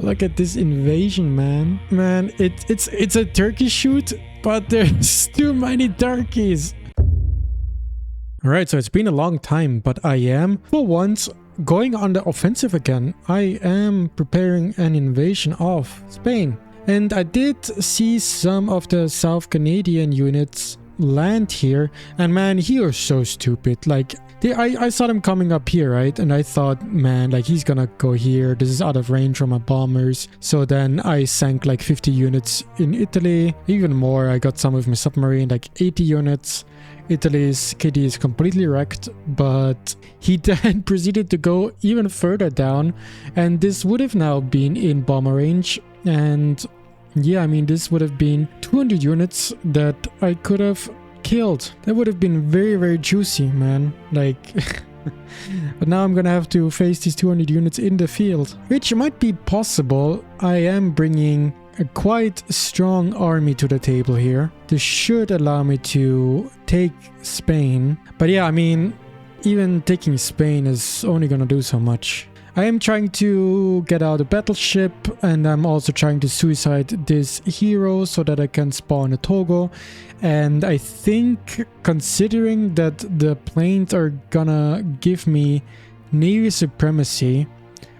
Look at this invasion, man. Man, it's a turkey shoot, but there's too many turkeys. Alright, so it's been a long time, but I am, for once, going on the offensive again. I am preparing an invasion of Spain. And I did see some of the South Canadian units land here. And man, he was so stupid. Like, I saw them coming up here, right? And I thought, man, like he's gonna go here. This is out of range from my bombers. So then I sank like 50 units in Italy. Even more, I got some of my submarine, like 80 units. Italy's KD is completely wrecked, but he then proceeded to go even further down, and this would have now been in bomber range. And yeah, I mean, this would have been 200 units that I could have killed. That would have been very, very juicy, man. Like, but now I'm gonna have to face these 200 units in the field, which might be possible. I am bringing a quite strong army to the table here. This should allow me to take Spain. But yeah, I mean, even taking Spain is only gonna do so much. I am trying to get out a battleship, and I'm also trying to suicide this hero so that I can spawn a Togo. And I think, considering that the planes are gonna give me Navy Supremacy,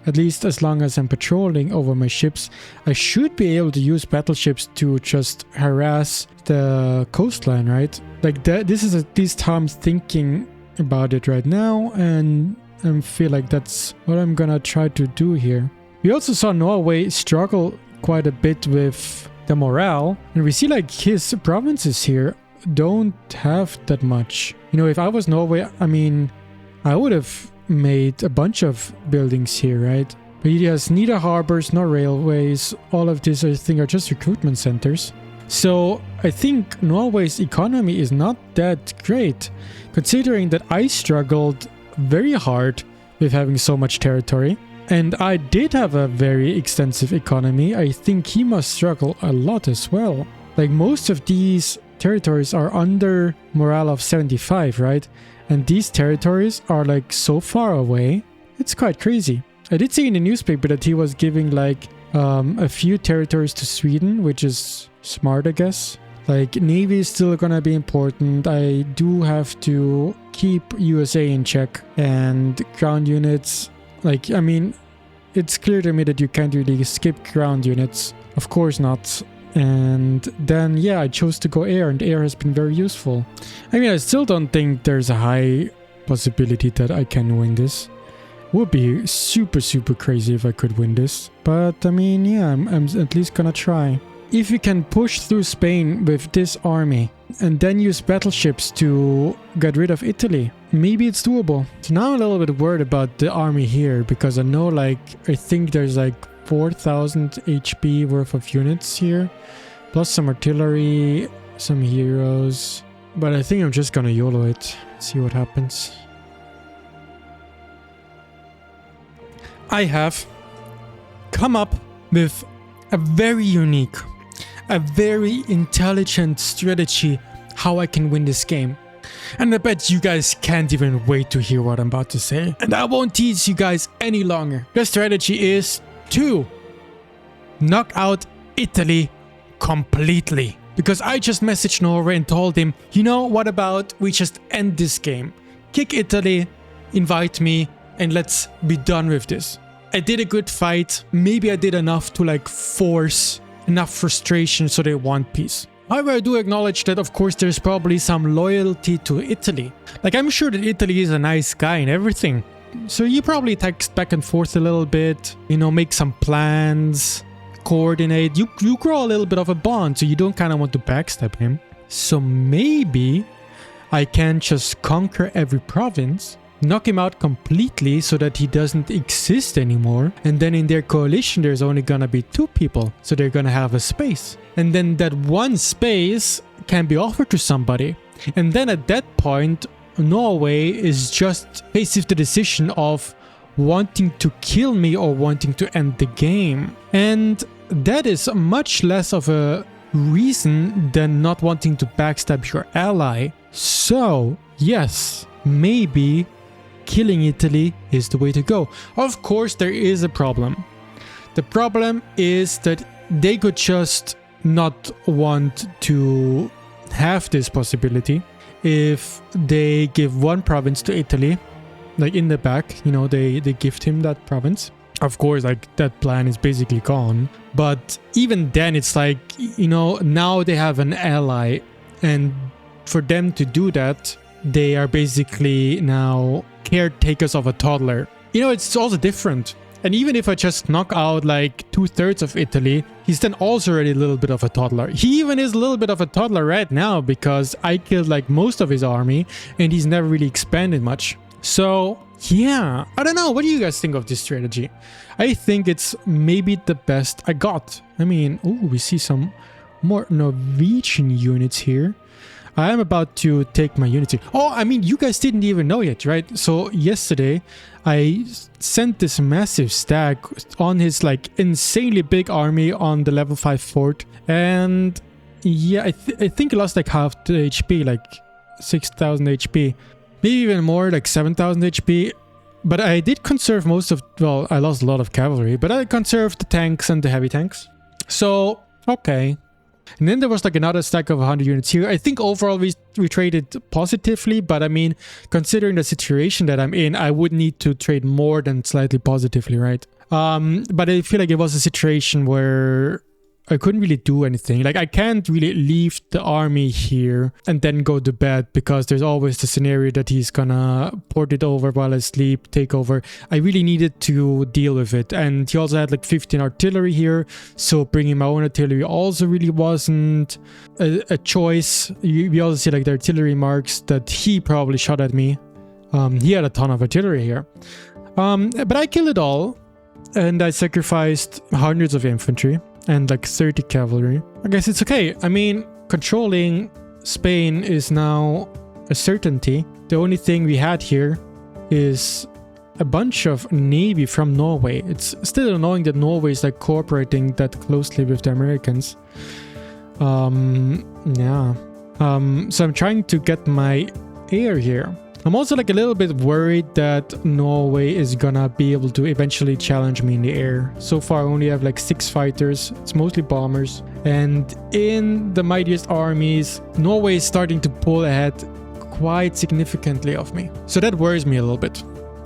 at least as long as I'm patrolling over my ships, I should be able to use battleships to just harass the coastline, right? Like that. This is at least how I'm thinking about it right now, and I feel like that's what I'm gonna try to do here. We also saw Norway struggle quite a bit with the morale, and we see like his provinces here don't have that much. You know, if I was Norway, I mean, I would have made a bunch of buildings here, right? But he has neither harbors nor railways. All of these, I think, are just recruitment centers. So I think Norway's economy is not that great, considering that I struggled very hard with having so much territory. And I did have a very extensive economy. I think he must struggle a lot as well. Like, most of these territories are under morale of 75, right? And these territories are like so far away. It's quite crazy. I did see in the newspaper that he was giving like a few territories to Sweden, which is smart, I guess. Like, Navy is still gonna be important. I do have to keep USA in check, and ground units. Like, I mean, it's clear to me that you can't really skip ground units. Of course not. And then, yeah, I chose to go air, and air has been very useful. I mean, I still don't think there's a high possibility that I can win this. Would be super, super crazy if I could win this. But, I mean, yeah, I'm at least gonna try. If we can push through Spain with this army, and then use battleships to get rid of Italy, maybe it's doable. So now I'm a little bit worried about the army here, because I know, like, I think there's like 4,000 HP worth of units here, plus some artillery, some heroes. But I think I'm just gonna YOLO it, see what happens. I have come up with a very unique, a very intelligent strategy how I can win this game. And I bet you guys can't even wait to hear what I'm about to say. And I won't tease you guys any longer. The strategy is to knock out Italy completely. Because I just messaged Norway and told him, you know, what about we just end this game? Kick Italy, invite me, and let's be done with this. I did a good fight. Maybe I did enough to like force enough frustration so they want peace. However, I do acknowledge that, of course, there's probably some loyalty to Italy. Like, I'm sure that Italy is a nice guy and everything. So you probably text back and forth a little bit, you know, make some plans, coordinate. You grow a little bit of a bond, so you don't kind of want to backstab him. So maybe I can just conquer every province, knock him out completely so that he doesn't exist anymore, and then in their coalition there's only gonna be 2 people, so they're gonna have a space, and then that one space can be offered to somebody, and then at that point Norway is just faced with the decision of wanting to kill me or wanting to end the game. And that is much less of a reason than not wanting to backstab your ally. So yes, maybe killing Italy is the way to go. Of course, there is a problem. The problem is that they could just not want to have this possibility if they give one province to Italy, like in the back, you know, they gift him that province. Of course, like that plan is basically gone. But even then, it's like, you know, now they have an ally, and for them to do that, they are basically now caretakers of a toddler. You know, it's also different. And even if I just knock out like 2/3 of Italy, he's then also already a little bit of a toddler. He even is a little bit of a toddler right now because I killed like most of his army and he's never really expanded much. So yeah, I don't know. What do you guys think of this strategy? I think it's maybe the best I got. I mean, oh, we see some more Norwegian units here. I am about to take my unity. Oh, I mean, you guys didn't even know yet, right? So yesterday, I sent this massive stack on his like insanely big army on the level 5 fort. And yeah, I think I lost like half the HP, like 6,000 HP. Maybe even more, like 7,000 HP. But I did conserve most of... Well, I lost a lot of cavalry, but I conserved the tanks and the heavy tanks. So, okay. And then there was like another stack of 100 units here. I think overall we traded positively, but I mean, considering the situation that I'm in, I would need to trade more than slightly positively, right? But I feel like it was a situation where I couldn't really do anything. Like, I can't really leave the army here and then go to bed because there's always the scenario that he's gonna port it over while I sleep, take over. I really needed to deal with it. And he also had like 15 artillery here, so bringing my own artillery also really wasn't a choice. We also see like the artillery marks that he probably shot at me. He had a ton of artillery here. But I killed it all, and I sacrificed hundreds of infantry and like 30 cavalry. I guess it's okay. I mean, controlling Spain is now a certainty. The only thing we had here is a bunch of navy from Norway. It's still annoying that Norway is like cooperating that closely with the Americans. Yeah. So I'm trying to get my air here. I'm also like a little bit worried that Norway is gonna be able to eventually challenge me in the air. So far I only have like 6 fighters. It's mostly bombers. And in the mightiest armies, Norway is starting to pull ahead quite significantly of me. So that worries me a little bit.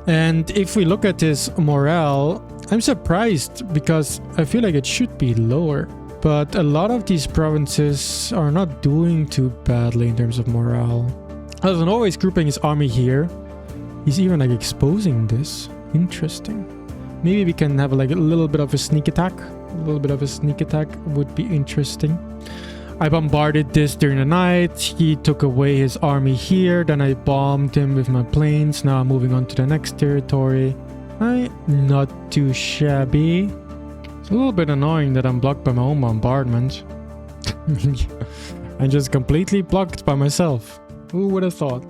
And if we look at his morale, I'm surprised because I feel like it should be lower. But a lot of these provinces are not doing too badly in terms of morale. So Norway's grouping his army here. He's even like exposing this. Interesting. Maybe we can have like a little bit of a sneak attack. A little bit of a sneak attack would be interesting. I bombarded this during the night. He took away his army here. Then I bombed him with my planes. Now I'm moving on to the next territory. Not too shabby. It's a little bit annoying that I'm blocked by my own bombardment. I'm just completely blocked by myself. Who would have thought?